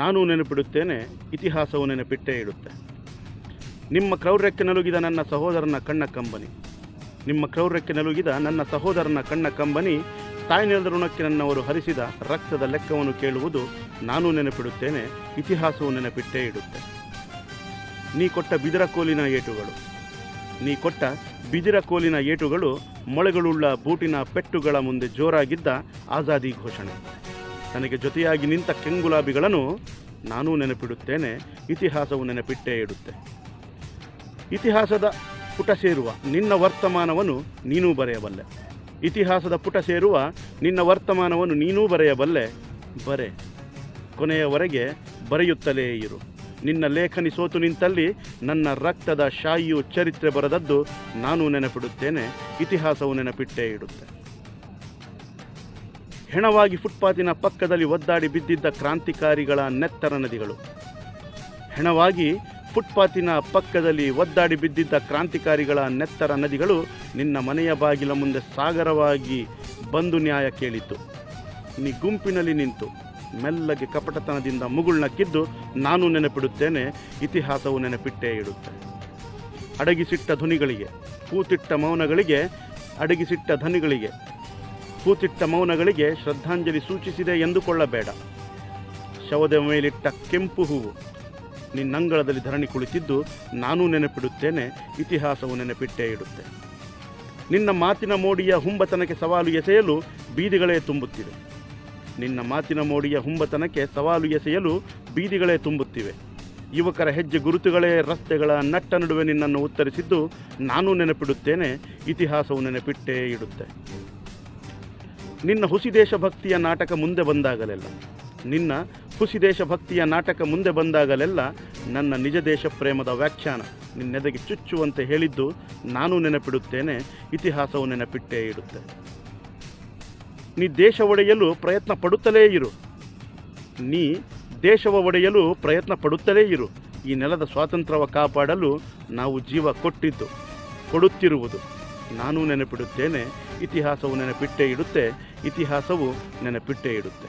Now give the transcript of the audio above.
ನಾನೂ ನೆನಪಿಡುತ್ತೇನೆ, ಇತಿಹಾಸವು ನೆನಪಿಟ್ಟೇ ಇಡುತ್ತೆ. ನಿಮ್ಮ ಕ್ರೌರ್ಯಕ್ಕೆ ನಲುಗಿದ ನನ್ನ ಸಹೋದರನ ಕಣ್ಣ ಕಂಬನಿ, ನಿಮ್ಮ ಕ್ರೌರ್ಯಕ್ಕೆ ನಲುಗಿದ ನನ್ನ ಸಹೋದರನ ಕಣ್ಣ ಕಂಬನಿ, ತಾಯ್ನೆಲದ ಋಣಕ್ಕೆ ನನ್ನವರು ಹರಿಸಿದ ರಕ್ತದ ಲೆಕ್ಕವನ್ನು ಕೇಳುವುದು ನಾನೂ ನೆನಪಿಡುತ್ತೇನೆ, ಇತಿಹಾಸವು ನೆನಪಿಟ್ಟೇ ಇಡುತ್ತೆ. ನೀ ಕೊಟ್ಟ ಬಿದಿರ ಕೋಲಿನ ಏಟುಗಳು ಮೊಳೆಗಳುಳ್ಳ ಬೂಟಿನ ಪೆಟ್ಟುಗಳ ಮುಂದೆ ಜೋರಾಗಿದ್ದ ಆಜಾದಿ ಘೋಷಣೆ. ನನಗೆ ಜೊತೆಯಾಗಿ ನಿಂತ ಕೆಂಗುಲಾಬಿಗಳನ್ನು ನಾನೂ ನೆನಪಿಡುತ್ತೇನೆ, ಇತಿಹಾಸವು ನೆನಪಿಟ್ಟೇ ಇಡುತ್ತೆ. ಇತಿಹಾಸದ ಪುಟ ಸೇರುವ ನಿನ್ನ ವರ್ತಮಾನವನ್ನು ನೀನೂ ಬರೆಯಬಲ್ಲೆ, ಇತಿಹಾಸದ ಪುಟ ಸೇರುವ ನಿನ್ನ ವರ್ತಮಾನವನ್ನು ನೀನೂ ಬರೆಯಬಲ್ಲೆ. ಬರೆ, ಕೊನೆಯವರೆಗೆ ಬರೆಯುತ್ತಲೇ ಇರು. ನಿನ್ನ ಲೇಖನಿ ಸೋತು ನಿಂತಲ್ಲಿ ನನ್ನ ರಕ್ತದ ಶಾಯಿಯು ಚರಿತ್ರೆ ಬರೆದದ್ದು ನಾನೂ ನೆನಪಿಡುತ್ತೇನೆ, ಇತಿಹಾಸವು ನೆನಪಿಟ್ಟೇ ಇಡುತ್ತೆ. ಹೆಣವಾಗಿ ಫುಟ್ಪಾತಿನ ಪಕ್ಕದಲ್ಲಿ ಒದ್ದಾಡಿ ಬಿದ್ದಿದ್ದ ಕ್ರಾಂತಿಕಾರಿಗಳ ನೆತ್ತರ ನದಿಗಳು, ಹೆಣವಾಗಿ ಫುಟ್ಪಾತಿನ ಪಕ್ಕದಲ್ಲಿ ಒದ್ದಾಡಿ ಬಿದ್ದಿದ್ದ ಕ್ರಾಂತಿಕಾರಿಗಳ ನೆತ್ತರ ನದಿಗಳು ನಿನ್ನ ಮನೆಯ ಬಾಗಿಲ ಮುಂದೆ ಸಾಗರವಾಗಿ ಬಂದು ನ್ಯಾಯ ಕೇಳಿತು. ನೀ ಗುಂಪಿನಲ್ಲಿ ನಿಂತು ಮೆಲ್ಲಗೆ ಕಪಟತನದಿಂದ ಮುಗುಳ್ನಕ್ಕಿದ್ದು ನಾನೂ ನೆನಪಿಡುತ್ತೇನೆ, ಇತಿಹಾಸವು ನೆನಪಿಟ್ಟೇ ಇಡುತ್ತೆ. ಅಡಗಿಸಿಟ್ಟ ಧ್ವನಿಗಳಿಗೆ, ಕೂತಿಟ್ಟ ಮೌನಗಳಿಗೆ ಶ್ರದ್ಧಾಂಜಲಿ ಸೂಚಿಸಿದೆ ಎಂದುಕೊಳ್ಳಬೇಡ. ಶವದ ಮೇಲಿಟ್ಟ ಕೆಂಪು ಹೂವು ನಿನ್ನಂಗಳದಲ್ಲಿ ಧರಣಿ ಕುಳಿತಿದ್ದು ನಾನೂ ನೆನಪಿಡುತ್ತೇನೆ, ಇತಿಹಾಸವು ನೆನಪಿಟ್ಟೇ ಇಡುತ್ತೆ. ನಿನ್ನ ಮಾತಿನ ಮೋಡಿಯ ಹುಂಬತನಕ್ಕೆ ಸವಾಲು ಎಸೆಯಲು ಬೀದಿಗಳೇ ತುಂಬುತ್ತಿವೆ, ನಿನ್ನ ಮಾತಿನ ಮೋಡಿಯ ಹುಂಬತನಕ್ಕೆ ಸವಾಲು ಎಸೆಯಲು ಬೀದಿಗಳೇ ತುಂಬುತ್ತಿವೆ. ಯುವಕರ ಹೆಜ್ಜೆ ಗುರುತುಗಳೇ ರಸ್ತೆಗಳ ನಟ್ಟ ನಡುವೆ ನಿನ್ನನ್ನು ಉತ್ತರಿಸಿದ್ದು ನಾನೂ ನೆನಪಿಡುತ್ತೇನೆ, ಇತಿಹಾಸವು ನೆನಪಿಟ್ಟೇ ಇಡುತ್ತೆ. ನಿನ್ನ ಹುಸಿ ದೇಶಭಕ್ತಿಯ ನಾಟಕ ಮುಂದೆ ಬಂದಾಗಲೆಲ್ಲ ನನ್ನ ನಿಜ ದೇಶ ಪ್ರೇಮದ ವ್ಯಾಖ್ಯಾನ ನಿನ್ನೆದೆಗೆ ಚುಚ್ಚುವಂತೆ ಹೇಳಿದ್ದು ನಾನೂ ನೆನಪಿಡುತ್ತೇನೆ, ಇತಿಹಾಸವು ನೆನಪಿಟ್ಟೇ ಇಡುತ್ತೆ. ನೀ ದೇಶ ಒಡೆಯಲು ಪ್ರಯತ್ನ ಪಡುತ್ತಲೇ ಇರು. ಈ ನೆಲದ ಸ್ವಾತಂತ್ರ್ಯವ ಕಾಪಾಡಲು ನಾವು ಜೀವ ಕೊಡುತ್ತಿರುವುದು ನಾನೂ ನೆನಪಿಡುತ್ತೇನೆ, ಇತಿಹಾಸವು ನೆನಪಿಟ್ಟೇ ಇಡುತ್ತೆ, ಇತಿಹಾಸವು ನೆನಪಿಟ್ಟೇ ಇಡುತ್ತೆ.